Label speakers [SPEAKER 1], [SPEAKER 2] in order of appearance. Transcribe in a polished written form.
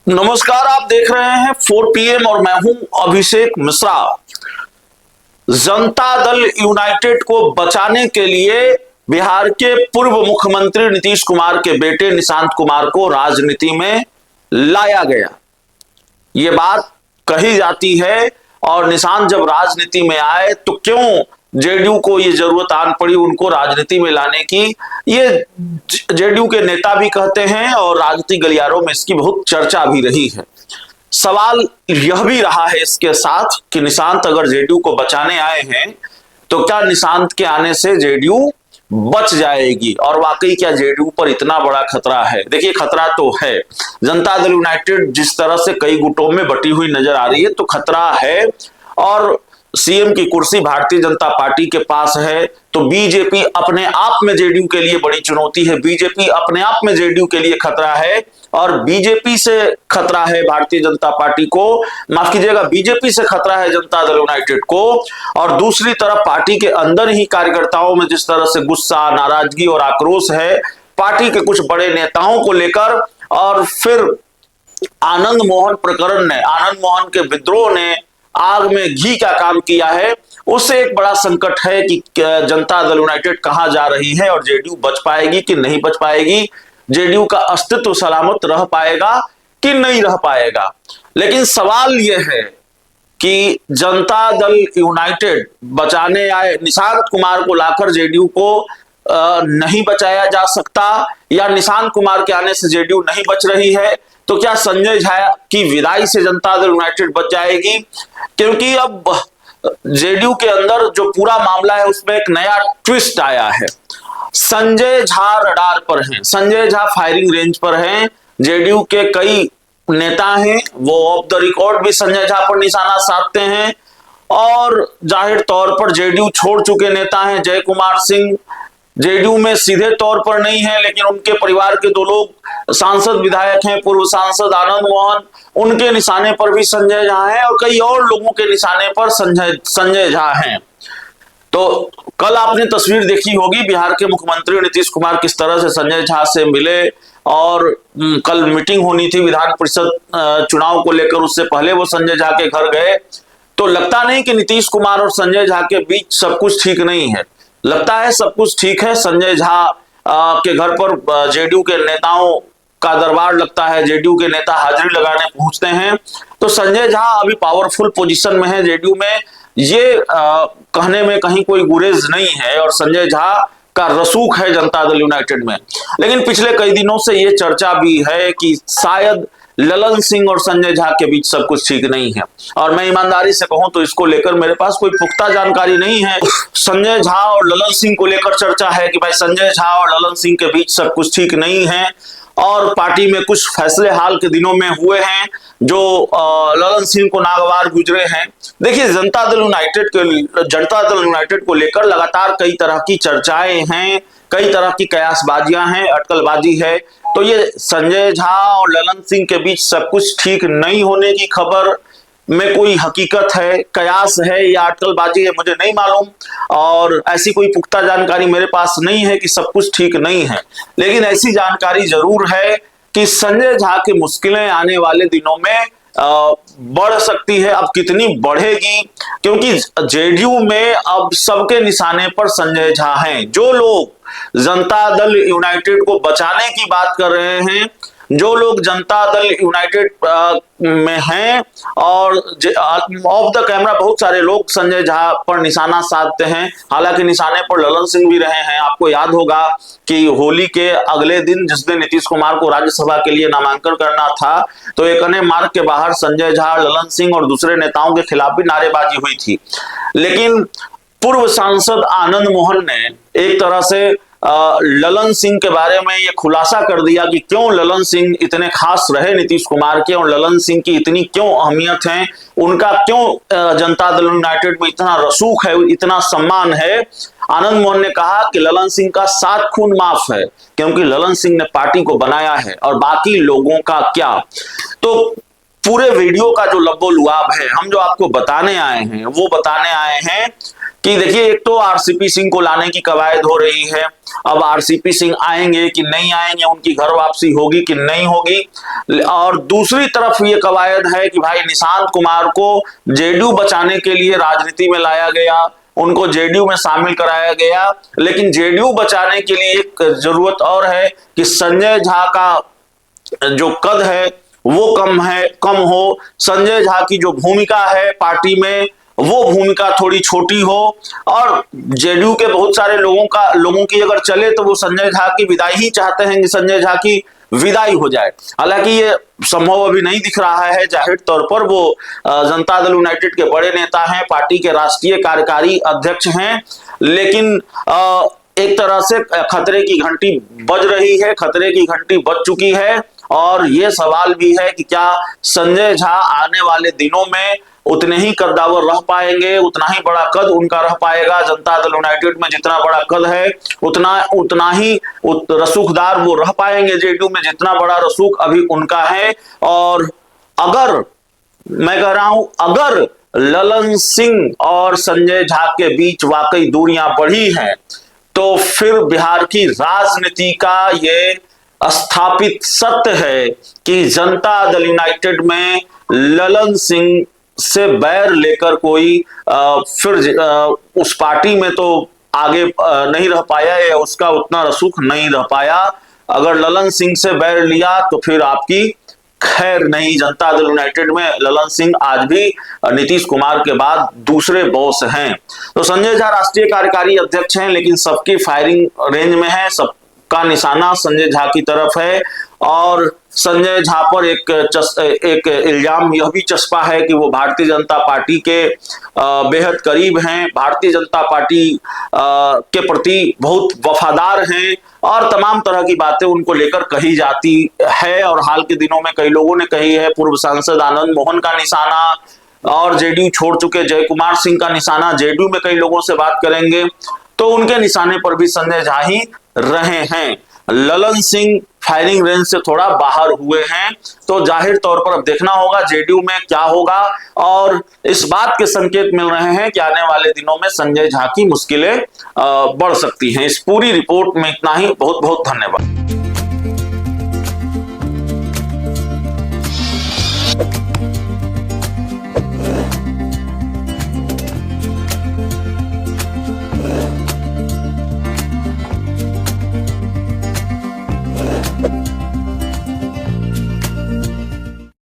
[SPEAKER 1] नमस्कार, आप देख रहे हैं 4 PM और मैं हूं अभिषेक मिश्रा। जनता दल यूनाइटेड को बचाने के लिए बिहार के पूर्व मुख्यमंत्री नीतीश कुमार के बेटे निशांत कुमार को राजनीति में लाया गया, ये बात कही जाती है। और निशांत जब राजनीति में आए तो क्यों जेडीयू को ये जरूरत आन पड़ी उनको राजनीति में लाने की, ये जेडीयू के नेता भी कहते हैं और राजनीतिक गलियारों में इसकी बहुत चर्चा भी रही है। सवाल यह भी रहा है इसके साथ कि निशांत अगर जेडीयू को बचाने आए हैं तो क्या निशांत के आने से जेडीयू बच जाएगी, और वाकई क्या जेडीयू पर इतना बड़ा खतरा है? देखिए, खतरा तो है। जनता दल यूनाइटेड जिस तरह से कई गुटों में बटी हुई नजर आ रही है तो खतरा है। और सीएम की कुर्सी भारतीय जनता पार्टी के पास है तो बीजेपी अपने आप में जेडीयू के लिए बड़ी चुनौती है, बीजेपी अपने आप में जेडीयू के लिए खतरा है। और बीजेपी से खतरा है भारतीय जनता पार्टी को, माफ कीजिएगा, बीजेपी से खतरा है जनता दल यूनाइटेड को। और दूसरी तरफ पार्टी के अंदर ही कार्यकर्ताओं में जिस तरह से गुस्सा, नाराजगी और आक्रोश है पार्टी के कुछ बड़े नेताओं को लेकर, और फिर आनंद मोहन प्रकरण ने, आनंद मोहन के विद्रोह ने आग में घी का काम किया है, उससे एक बड़ा संकट है कि जनता दल यूनाइटेड कहां जा रही है और जेडीयू बच पाएगी कि नहीं बच पाएगी, जेडीयू का अस्तित्व सलामत रह पाएगा कि नहीं रह पाएगा। लेकिन सवाल यह है कि जनता दल यूनाइटेड बचाने आए निशांत कुमार को लाकर जेडीयू को नहीं बचाया जा सकता, या निशांत कुमार के आने से जेडीयू नहीं बच रही है तो क्या संजय झा की विदाई से जनता दल यूनाइटेड बच जाएगी? क्योंकि अब जेडीयू के अंदर जो पूरा मामला है उसमें एक नया ट्विस्ट आया है। संजय झा रडार पर हैं, संजय झा फायरिंग रेंज पर हैं। जेडीयू के कई नेता हैं, वो ऑफ द रिकॉर्ड भी संजय झा पर निशाना साधते हैं। और जाहिर तौर पर जेडीयू छोड़ चुके नेता हैं जय कुमार सिंह, जेडीयू में सीधे तौर पर नहीं है लेकिन उनके परिवार के 2 लोग सांसद विधायक हैं, पूर्व सांसद आनंद मोहन, उनके निशाने पर भी संजय झा हैं, और कई और लोगों के निशाने पर संजय झा हैं। तो कल आपने तस्वीर देखी होगी, बिहार के मुख्यमंत्री नीतीश कुमार किस तरह से संजय झा से मिले, और कल मीटिंग होनी थी विधान परिषद चुनाव को लेकर, उससे पहले वो संजय झा के घर गए। तो लगता नहीं कि नीतीश कुमार और संजय झा के बीच सब कुछ ठीक नहीं है, लगता है सब कुछ ठीक है। संजय झा के घर पर जेडीयू के नेताओं का दरबार लगता है, जेडीयू के नेता हाजिरी लगाने पहुंचते हैं। तो संजय झा अभी पावरफुल पोजीशन में है जेडीयू में, ये कहने में कहीं कोई गुरेज नहीं है, और संजय झा का रसूख है जनता दल यूनाइटेड में। लेकिन पिछले कई दिनों से ये चर्चा भी है कि शायद ललन सिंह और संजय झा के बीच सब कुछ ठीक नहीं है, और मैं ईमानदारी से कहूं तो इसको लेकर मेरे पास कोई पुख्ता जानकारी नहीं है। संजय झा और ललन सिंह को लेकर चर्चा है कि भाई संजय झा और ललन सिंह के बीच सब कुछ ठीक नहीं है, और पार्टी में कुछ फैसले हाल के दिनों में हुए हैं जो ललन सिंह को नागवार गुजरे हैं। देखिए, जनता दल यूनाइटेड को लेकर लगातार कई तरह की चर्चाएं हैं, कई तरह की कयासबाजियां हैं, अटकलबाजी है। तो ये संजय झा और ललन सिंह के बीच सब कुछ ठीक नहीं होने की खबर में कोई हकीकत है, कयास है या अटकलबाजी है, मुझे नहीं मालूम, और ऐसी कोई पुख्ता जानकारी मेरे पास नहीं है कि सब कुछ ठीक नहीं है। लेकिन ऐसी जानकारी जरूर है कि संजय झा की मुश्किलें आने वाले दिनों में बढ़ सकती है। अब कितनी बढ़ेगी, क्योंकि जेडीयू में अब सबके निशाने पर संजय झा हैं। जो लोग जनता दल यूनाइटेड को बचाने की बात कर रहे हैं, जो लोग जनता दल यूनाइटेड में हैं, और ऑफ द कैमरा बहुत सारे लोग संजय झा पर निशाना साधते हैं, हालांकि निशाने पर ललन सिंह भी रहे हैं। आपको याद होगा कि होली के अगले दिन, जिस दिन नीतीश कुमार को राज्यसभा के लिए नामांकन करना था, तो एक अन्य मार्ग के बाहर संजय झा, ललन सिंह और दूसरे नेताओं के खिलाफ भी नारेबाजी हुई थी। लेकिन पूर्व सांसद आनंद मोहन ने एक तरह से ललन सिंह के बारे में यह खुलासा कर दिया कि क्यों ललन सिंह इतने खास रहे नीतीश कुमार के, और ललन सिंह की इतनी क्यों अहमियत है, उनका क्यों जनता दल यूनाइटेड में इतना रसूख है, इतना सम्मान है। आनंद मोहन ने कहा कि ललन सिंह का 7 खून माफ है, क्योंकि ललन सिंह ने पार्टी को बनाया है, और बाकी लोगों का क्या। तो पूरे वीडियो का जो लब्बो लुआब है, हम जो आपको बताने आए हैं वो बताने आए हैं कि देखिए, एक तो आरसीपी सिंह को लाने की कवायद हो रही है। अब आरसीपी सिंह आएंगे कि नहीं आएंगे, उनकी घर वापसी होगी कि नहीं होगी। और दूसरी तरफ ये कवायद है कि भाई निशांत कुमार को जेडीयू बचाने के लिए राजनीति में लाया गया, उनको जेडीयू में शामिल कराया गया। लेकिन जेडीयू बचाने के लिए एक जरूरत और है कि संजय झा का जो कद है वो कम हो। संजय झा की जो भूमिका है पार्टी में वो भूमिका थोड़ी छोटी हो, और जेडीयू के बहुत सारे लोगों की अगर चले तो वो संजय झा की विदाई ही चाहते हैं कि संजय झा की विदाई हो जाए। हालांकि ये संभव अभी नहीं दिख रहा है। जाहिर तौर पर वो जनता दल यूनाइटेड के बड़े नेता हैं, पार्टी के राष्ट्रीय कार्यकारी अध्यक्ष हैं, लेकिन एक तरह से खतरे की घंटी बज रही है, खतरे की घंटी बज चुकी है। और ये सवाल भी है कि क्या संजय झा आने वाले दिनों में उतने ही कद्दावर रह पाएंगे, उतना ही बड़ा कद उनका रह पाएगा। जनता दल यूनाइटेड में जितना बड़ा कद है उतना ही रसूखदार वो रह पाएंगे जेडीयू में, जितना बड़ा रसूख अभी उनका है। और अगर मैं कह रहा हूं, अगर ललन सिंह और संजय झा के बीच वाकई दूरियां बढ़ी हैं तो फिर बिहार की राजनीति का ये स्थापित सत्य है कि जनता दल यूनाइटेड में ललन सिंह से बैर लेकर कोई फिर उस पार्टी में तो आगे नहीं रह पाया, या उसका उतना रसूख नहीं रह पाया। अगर ललन सिंह से बैर लिया तो फिर आपकी खैर नहीं। जनता दल यूनाइटेड में ललन सिंह आज भी नीतीश कुमार के बाद दूसरे बॉस हैं। तो संजय झा राष्ट्रीय कार्यकारी अध्यक्ष हैं, लेकिन सबकी फायरिंग रेंज में है, सबका निशाना संजय झा की तरफ है। और संजय झा पर एक इल्जाम यह भी चस्पा है कि वो भारतीय जनता पार्टी के बेहद करीब हैं, भारतीय जनता पार्टी के प्रति बहुत वफादार हैं, और तमाम तरह की बातें उनको लेकर कही जाती है। और हाल के दिनों में कई लोगों ने कही है। पूर्व सांसद आनंद मोहन का निशाना, और जेडीयू छोड़ चुके जय कुमार सिंह का निशाना, जेडीयू में कई लोगों से बात करेंगे तो उनके निशाने पर भी संजय झा ही रहे हैं। ललन सिंह फायरिंग रेंज से थोड़ा बाहर हुए हैं। तो जाहिर तौर पर अब देखना होगा जेडीयू में क्या होगा। और इस बात के संकेत मिल रहे हैं कि आने वाले दिनों में संजय झा की मुश्किलें बढ़ सकती हैं। इस पूरी रिपोर्ट में इतना ही। बहुत बहुत धन्यवाद।